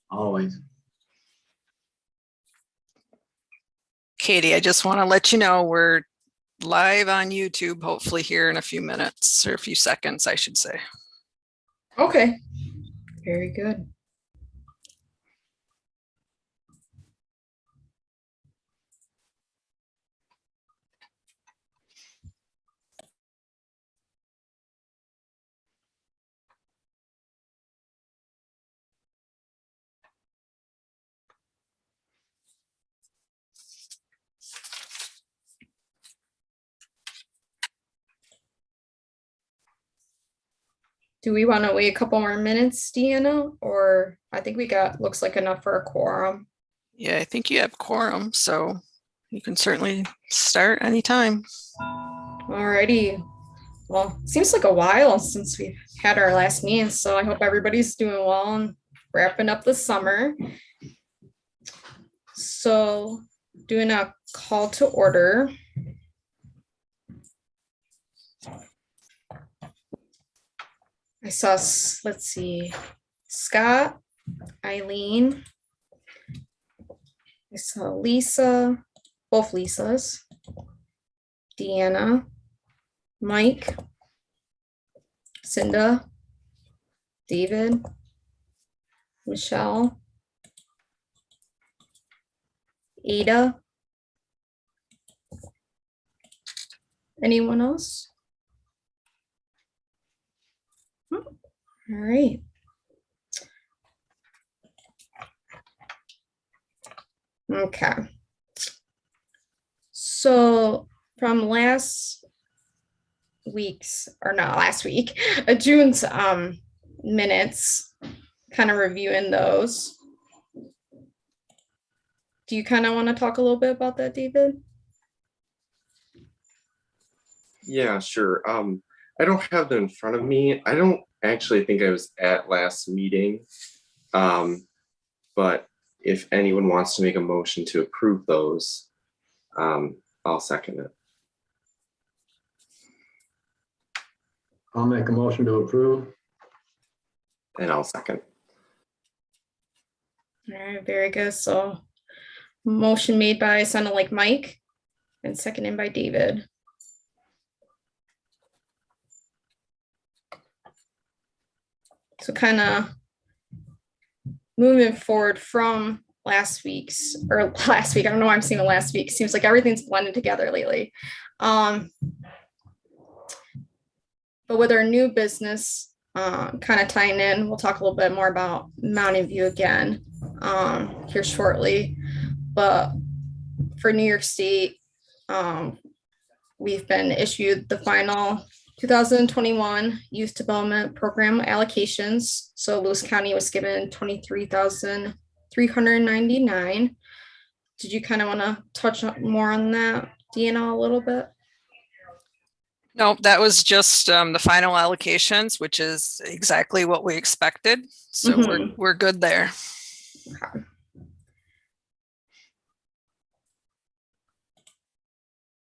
Always. Katie, I just want to let you know we're live on YouTube, hopefully here in a few minutes or a few seconds, I should say. Okay, very good. Do we want to wait a couple more minutes, Deanna? Or I think we got, looks like enough for a quorum. Yeah, I think you have quorum, so you can certainly start anytime. Alrighty. Well, seems like a while since we had our last meeting, so I hope everybody's doing well and wrapping up the summer. So doing a call to order. I saw, let's see, Scott, Eileen. I saw Lisa, both Lisas, Deanna, Mike, Cinda, David, Michelle, Ada. Anyone else? All right. Okay. So from last week's, or not last week, June's minutes, kind of reviewing those. Do you kind of want to talk a little bit about that, David? Yeah, sure. I don't have them in front of me. I don't actually think I was at last meeting. But if anyone wants to make a motion to approve those, I'll second it. I'll make a motion to approve. And I'll second. All right, very good. So motion made by sounded like Mike and seconded by David. So kind of moving forward from last week, I don't know why I'm saying last week. Seems like everything's blended together lately. But with our new business kind of tying in, we'll talk a little bit more about Mountain View again here shortly. But for New York State, we've been issued the final 2021 Youth Development Program allocations. So Lewis County was given 23,399. Did you kind of want to touch more on that, Deanna, a little bit? No, that was just the final allocations, which is exactly what we expected. So we're good there. Okay.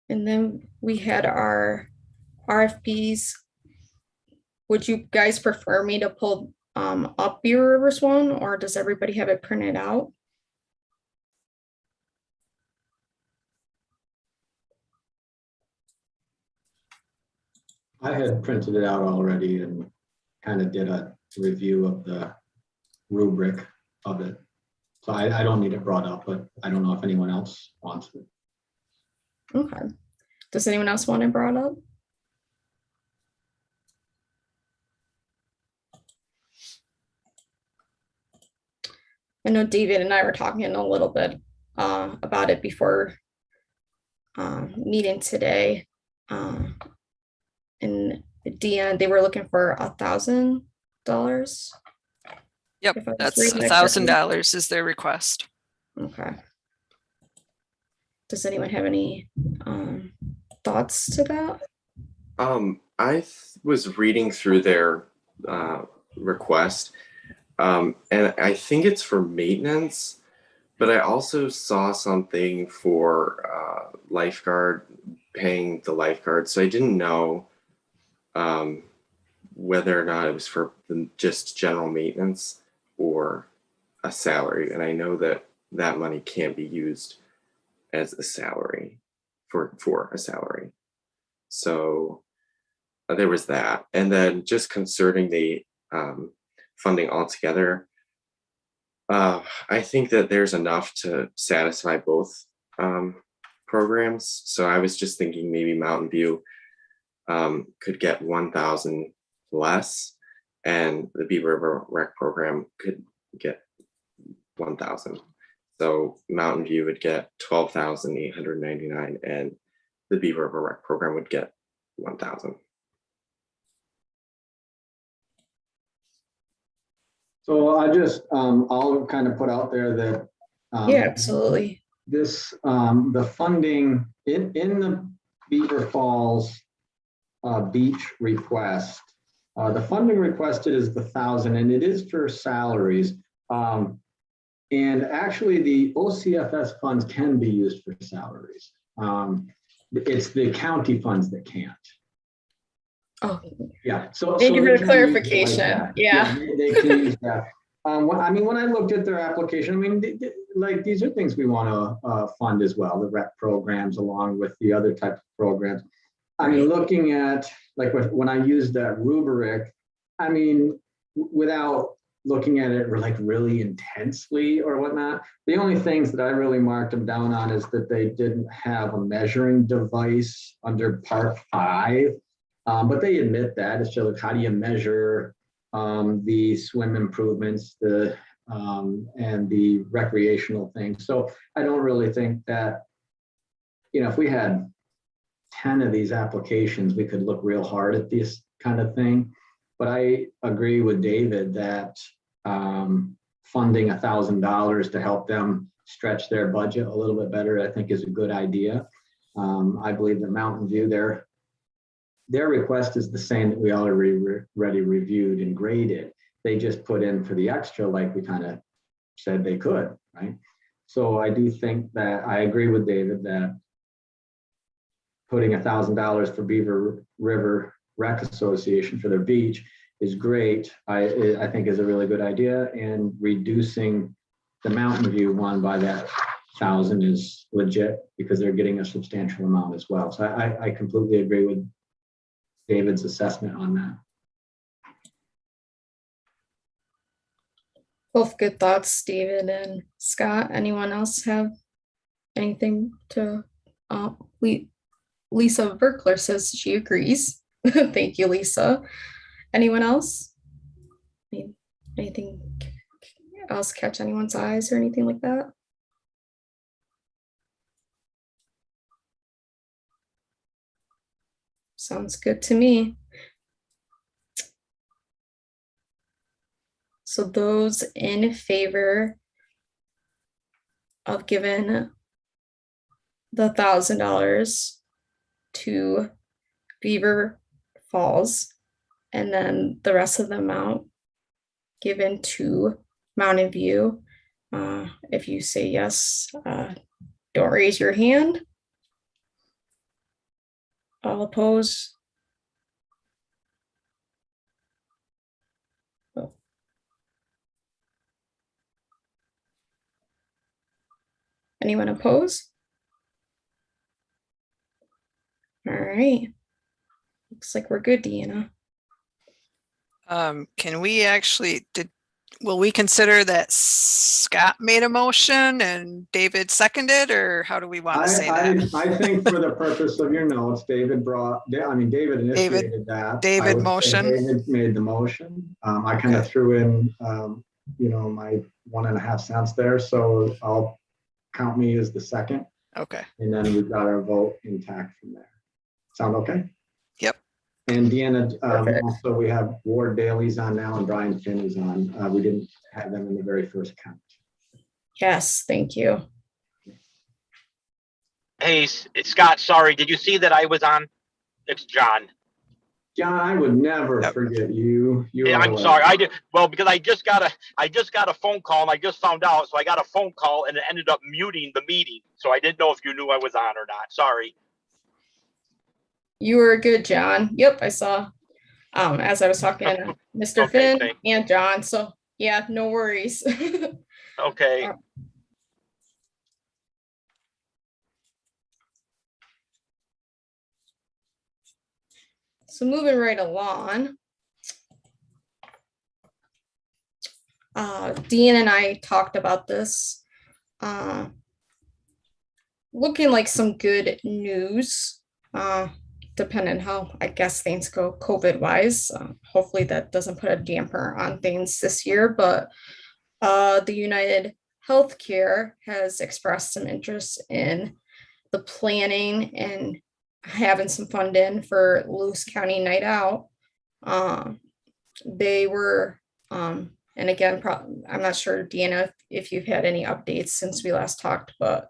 And then we had our RFPs. Would you guys prefer me to pull up Beaver Rivers one, or does everybody have it printed out? I had printed it out already and kind of did a review of the rubric of it. So I don't need it brought up, but I don't know if anyone else wants it. Okay. Does anyone else want it brought up? I know David and I were talking a little bit about it before meeting today. And Deanna, they were looking for $1,000. Yep, that's $1,000 is their request. Okay. Does anyone have any thoughts to that? I was reading through their request, and I think it's for maintenance, but I also saw something for lifeguard, paying the lifeguard. So I didn't know whether or not it was for just general maintenance or a salary, and I know that that money can't be used as a salary for a salary. So there was that. And then just concerning the funding altogether, I think that there's enough to satisfy both programs. So I was just thinking maybe Mountain View could get 1,000 less, and the Beaver River Rec program could get 1,000. So Mountain View would get 12,899, and the Beaver River Rec program would get 1,000. So I just, I'll kind of put out there that. Yeah, absolutely. This, the funding in the Beaver Falls beach request, the funding requested is the 1,000, and it is for salaries. And actually the OCFS funds can be used for salaries. It's the county funds that can't. Oh, Yeah. So thank you they for the can use it like clarification. that. Yeah. They can use that. I mean, when I looked at their application, I mean, like these are things we want to fund as well, the rec programs along with the other types of programs. I mean, looking at like when I used that rubric, I mean, without looking at it like really intensely or whatnot, the only things that I really marked them down on is that they didn't have a measuring device under part 5. But they admit that it's just like, how do you measure the swim improvements, and the recreational things? So I don't really think that, if we had 10 of these applications, we could look real hard at this kind of thing. But I agree with David that funding $1,000 to help them stretch their budget a little bit better, I think is a good idea. I believe that Mountain View, their request is the same that we already reviewed and graded. They just put in for the extra, like we kind of said they could, right? So I do think that I agree with David that putting $1,000 for Beaver River Rec Association for their beach is great. I think is a really good idea, and reducing the Mountain View one by that 1,000 is legit because they're getting a substantial amount as well. So I completely agree with David's assessment on that. Both good thoughts, David and Scott. Anyone else have anything to? Lisa Verkler says she agrees. Thank you, Lisa. Anyone else? Anything else catch anyone's eyes or anything like that? Sounds good to me. So those in favor of giving the $1,000 to Beaver Falls, and then the rest of the amount given to Mountain View. If you say yes, don't raise your hand. All oppose. Oh. Anyone oppose? All right. Looks like we're good, Deanna. Can we actually, will we consider that Scott made a motion and David seconded, or how do we want to say that? I think for the purpose of your notes, David initiated that. David I would say motion. David made the motion. I kind of threw in, my 1.5 cents there. So I'll count me as the second. Okay. And then we've got our vote intact from there. Sound okay? Yep. And Deanna, also we have Ward Bailey's on now and Brian Finn is on. We didn't have them in the very first count. Yes, thank you. Hey, it's Scott. Sorry, did you see that I was on? It's John. John, I would never forget you. Yeah, I'm sorry. I did well because I just got a phone call and I just found out. So I got a phone call and it ended up muting the meeting. So I didn't know if you knew I was on or not. Sorry. You were good, John. Yep, I saw as I was talking to Mr. Okay, Finn thanks. and John. So Yeah, no worries. Okay. So moving right along, Dean and I talked about this. Looking like some good news, depending how I guess things go COVID wise. Hopefully that doesn't put a damper on things this year, but the United Healthcare has expressed some interest in the planning and having some funding for Lewis County Night Out. They were, and again, I'm not sure, Deanna, if you've had any updates since we last talked, but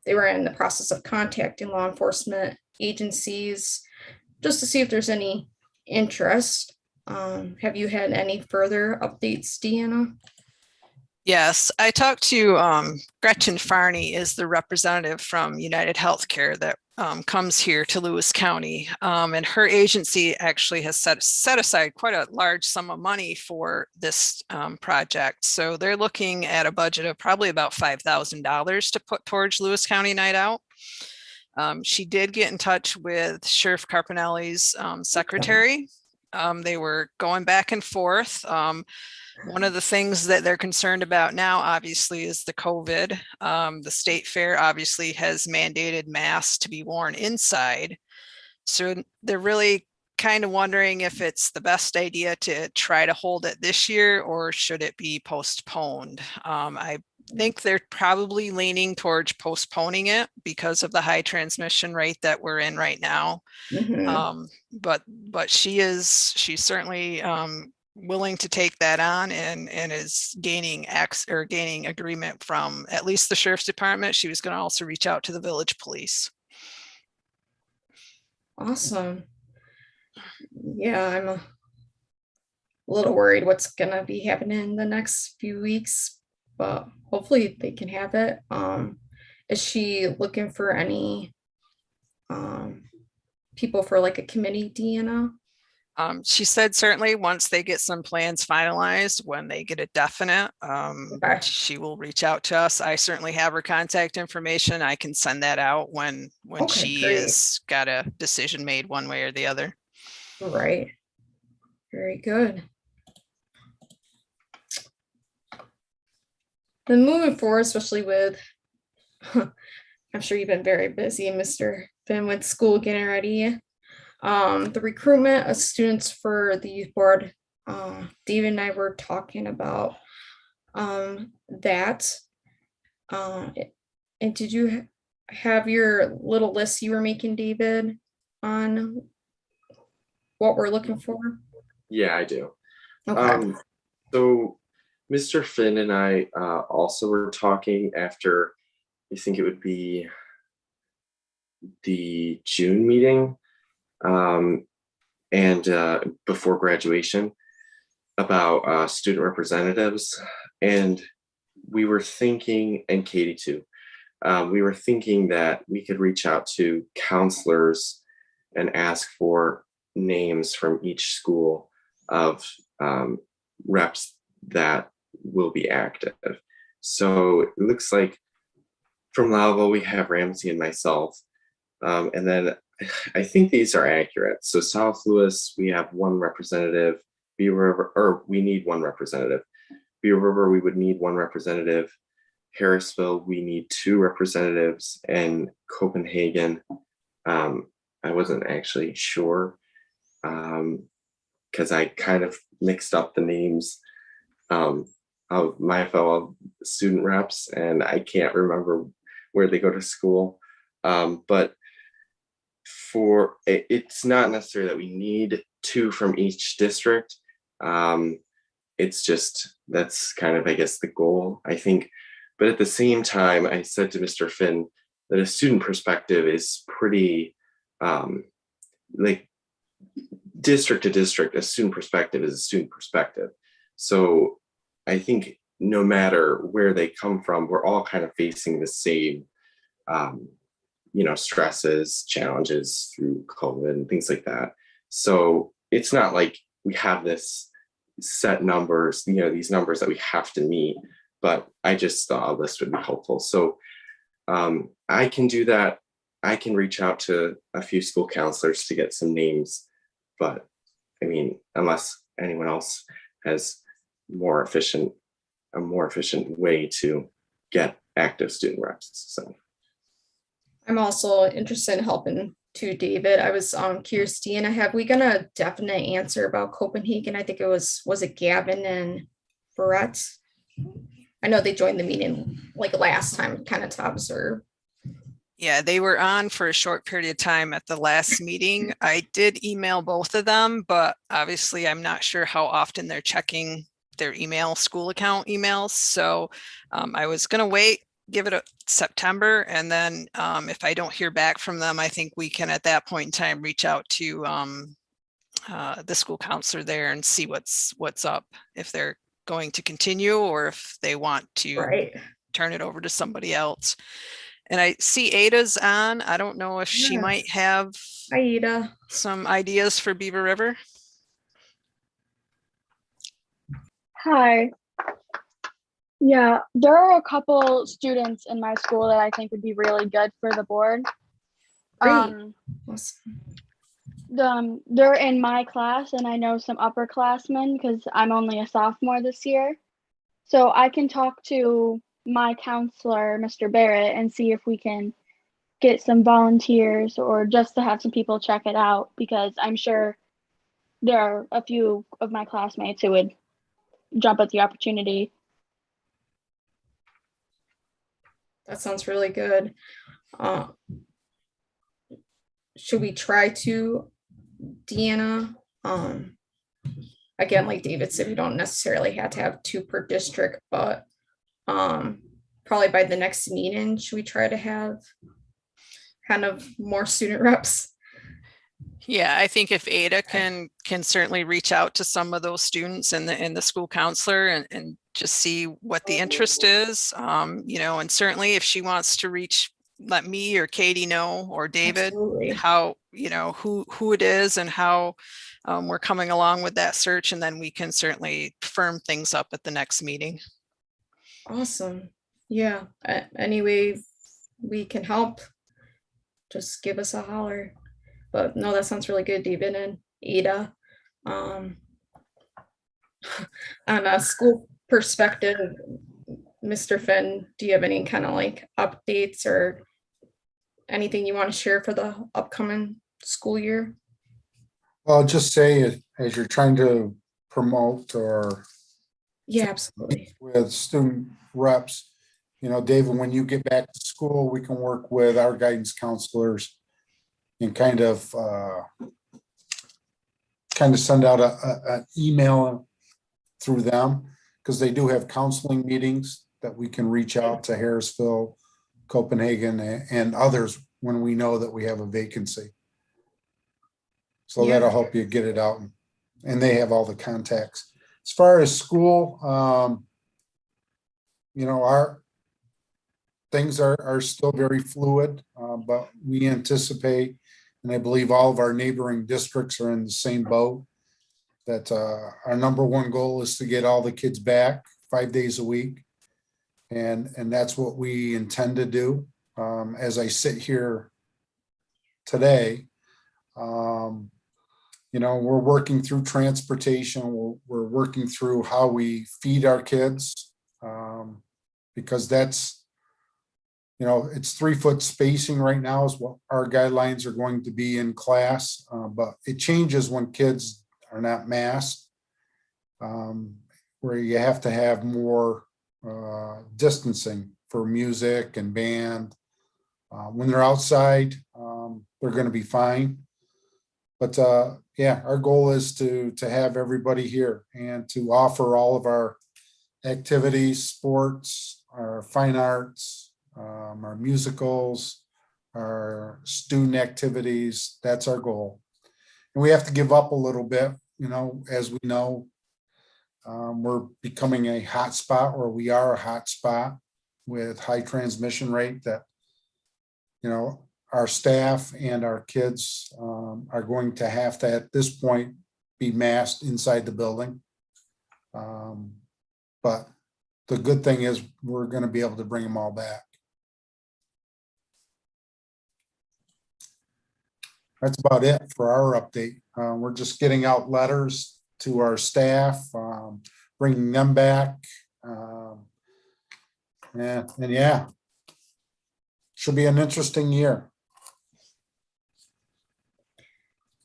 they were in the process of contacting law enforcement agencies just to see if there's any interest. Have you had any further updates, Deanna? Yes, I talked to Gretchen Farney, is the representative from United Healthcare that comes here to Lewis County. And her agency actually has set aside quite a large sum of money for this project. So they're looking at a budget of probably about $5,000 to put towards Lewis County Night Out. She did get in touch with Sheriff Carpinelli's secretary. They were going back and forth. One of the things that they're concerned about now, obviously, is the COVID. The state fair obviously has mandated masks to be worn inside. So they're really kind of wondering if it's the best idea to try to hold it this year or should it be postponed. I think they're probably leaning towards postponing it because of the high transmission rate that we're in right now. Mhm. But she's certainly willing to take that on and is gaining agreement from at least the sheriff's department. She was going to also reach out to the village police. Awesome. Yeah, I'm a little worried what's gonna be happening in the next few weeks, but hopefully they can have it. Is she looking for any people for like a committee, Deanna? She said certainly once they get some plans finalized, when they get a definite, Okay. she will reach out to us. I certainly have her contact information. I can send that out when Okay, she great. has got a decision made one way or the other. Right. Very good. Then moving forward, especially with, I'm sure you've been very busy, Mr. Finn, with school getting ready. The recruitment of students for the youth board. David and I were talking about that. And did you have your little list you were making, David, on what we're looking for? Yeah, I do. Okay. So Mr. Finn and I also were talking after, I think it would be the June meeting, and before graduation, about student representatives. And we were thinking, and Katie too, we were thinking that we could reach out to counselors and ask for names from each school of reps that will be active. So it looks like from Louisville, we have Ramsey and myself. And then I think these are accurate. So South Louis, we have one representative. Beaver River, or we need one representative. Beaver River, we would need one representative. Harrisville, we need two representatives. And Copenhagen, I wasn't actually sure because I kind of mixed up the names of my fellow student reps, and I can't remember where they go to school. But for it's not necessary that we need two from each district. It's just that's kind of, I guess, the goal, I think. But at the same time, I said to Mr. Finn that a student perspective is pretty like district to district. A student perspective is a student perspective. So I think no matter where they come from, we're all kind of facing the same stresses, challenges through COVID and things like that. So it's not like we have this set numbers, these numbers that we have to meet, but I just thought a list would be helpful. So I can do that. I can reach out to a few school counselors to get some names, but I mean, unless anyone else has a more efficient way to get active student reps. So I'm also interested in helping too, David. I was curious, Deanna, have we got a definite answer about Copenhagen? I think it was it Gavin and Brett? I know they joined the meeting like last time, kind of to observe. Yeah, they were on for a short period of time at the last meeting. I did email both of them, but obviously I'm not sure how often they're checking their school account emails. So I was going to wait, give it a September. And then if I don't hear back from them, I think we can at that point in time reach out to the school counselor there and see what's up, if they're going to continue or if they want to turn it over to somebody else. And I see Ada's on. I don't know if she might have Ada some ideas for Beaver River. Hi. Yeah, there are a couple students in my school that I think would be really good for the board. They're in my class, and I know some upperclassmen because I'm only a sophomore this year. So I can talk to my counselor, Mr. Barrett, and see if we can get some volunteers or just to have some people check it out, because I'm sure there are a few of my classmates who would jump at the opportunity. That sounds really good. Should we try to, Deanna? Again, like David said, we don't necessarily have to have 2 per district, but probably by the next meeting, should we try to have kind of more student reps? Yeah, I think if Ada can certainly reach out to some of those students and the school counselor and just see what the interest is, and certainly if she wants to let me or Katie know, or David, Absolutely. how, who it is and how we're coming along with that search, and then we can certainly firm things up at the next meeting. Awesome. Yeah. Any way we can help, just give us a holler. But no, that sounds really good, David and Ada. On a school perspective, Mr. Finn, do you have any kind of like updates or anything you want to share for the upcoming school year? Well, I'll just say, as you're trying to promote or Absolutely. with student reps, David, when you get back to school, we can work with our guidance counselors and kind of send out an email through them, because they do have counseling meetings that we can reach out to Harrisville, Copenhagen, and others when we know that we have a vacancy. So that'll help you get it out, and they have all the contacts. As far as school, our things are still very fluid, but we anticipate, and I believe all of our neighboring districts are in the same boat, that our number one goal is to get all the kids back 5 days a week. And that's what we intend to do. As I sit here today, we're working through transportation. We're working through how we feed our kids, because that's, it's 3-foot spacing right now is what our guidelines are going to be in class, but it changes when kids are not masked, where you have to have more distancing for music and band. When they're outside, they're going to be fine. But our goal is to have everybody here and to offer all of our activities, sports, our fine arts, our musicals, our student activities. That's our goal. And we have to give up a little bit, as we know, we're becoming a hot spot, or we are a hot spot with high transmission rate that, our staff and our kids are going to have to, at this point, be masked inside the building. But the good thing is we're going to be able to bring them all back. That's about it for our update. We're just getting out letters to our staff, bringing them back. And yeah, should be an interesting year.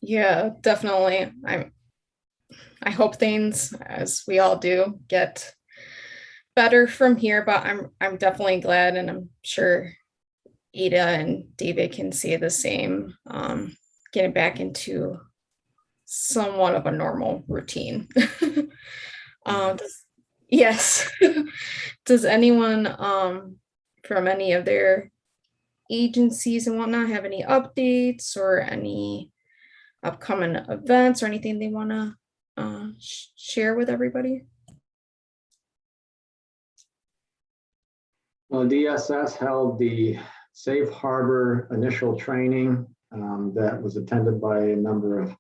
Yeah, definitely. I hope things, as we all do, get better from here, but I'm definitely glad, and I'm sure Ada and David can say the same, getting back into somewhat of a normal routine. Yes. Does anyone from any of their agencies and whatnot have any updates or any upcoming events or anything they want to share with everybody? Well, DSS held the Safe Harbor initial training that was attended by a number of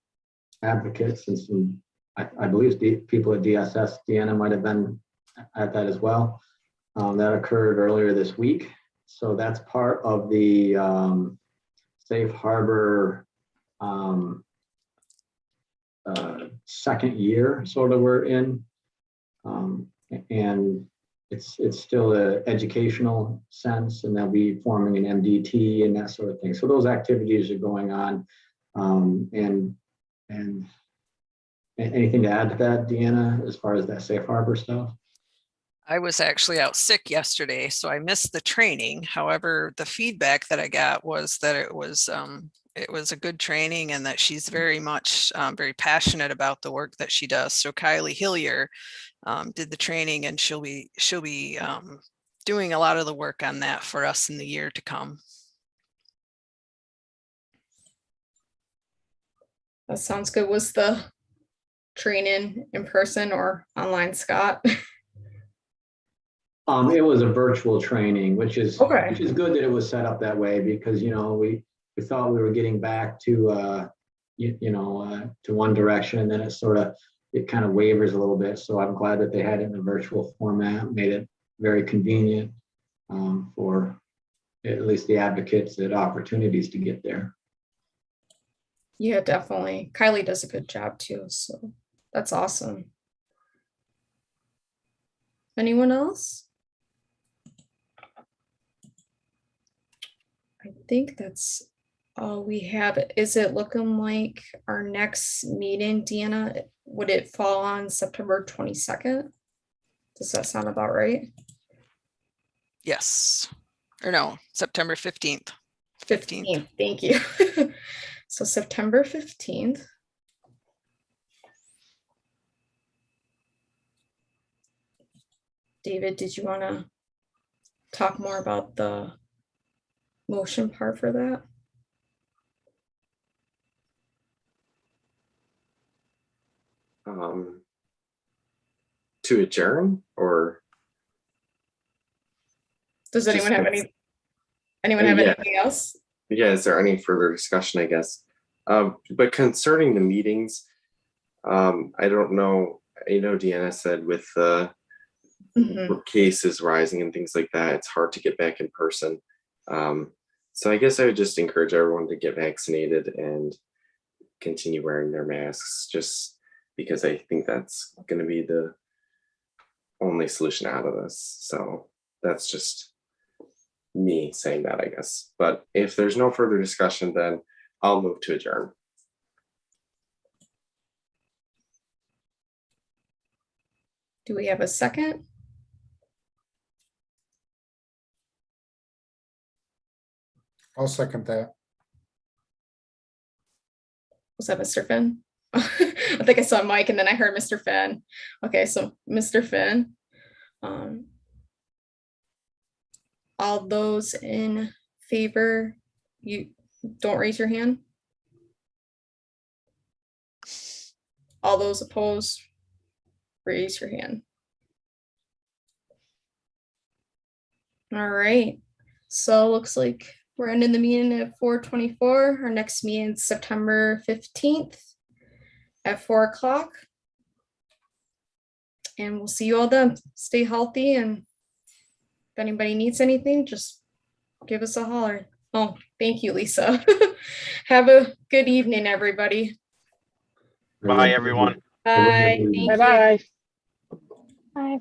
advocates and some, I believe, people at DSS. Deanna might have been at that as well. That occurred earlier this week. So that's part of the Safe Harbor second year sort of we're in. And it's still an educational sense, and they'll be forming an MDT and that sort of thing. So those activities are going on. And anything to add to that, Deanna, as far as that Safe Harbor stuff? I was actually out sick yesterday, so I missed the training. However, the feedback that I got was that it was a good training and that she's very much very passionate about the work that she does. So Kylie Hillier did the training, and she'll be doing a lot of the work on that for us in the year to come. That sounds good. Was the training in person or online, Scott? It was a virtual training, which is Okay. good that it was set up that way, because we thought we were getting back to to one direction, and then it kind of wavers a little bit. So I'm glad that they had it in a virtual format, made it very convenient for at least the advocates that opportunities to get there. Yeah, definitely. Kylie does a good job too, so that's awesome. Anyone else? I think that's all we have. Is it looking like our next meeting, Deanna, would it fall on September 22nd? Does that sound about right? Yes, or no, September 15th. 15th, thank you. So September 15th. David, did you want to talk more about the motion part for that? To adjourn, or Does anyone have yeah. anything else? Yeah, is there any further discussion, I guess? But concerning the meetings, I don't know. Deanna said with the cases rising and things like that, it's hard to get back in person. So I guess I would just encourage everyone to get vaccinated and continue wearing their masks, just because I think that's going to be the only solution out of this. So that's just me saying that, I guess. But if there's no further discussion, then I'll move to adjourn. Do we have a second? I'll second that. Was that Mr. Finn? I think I saw Mike and then I heard Mr. Finn. Okay, so Mr. Finn. All those in favor, you don't raise your hand. All those opposed, raise your hand. All right, so looks like we're ending the meeting at 4:24. Our next meeting is September 15th at 4 o'clock. And we'll see you all then. Stay healthy, and if anybody needs anything, just give us a holler. Oh, thank you, Lisa. Have a good evening, everybody. Bye, everyone. Bye. Thank you. Bye-bye. Bye.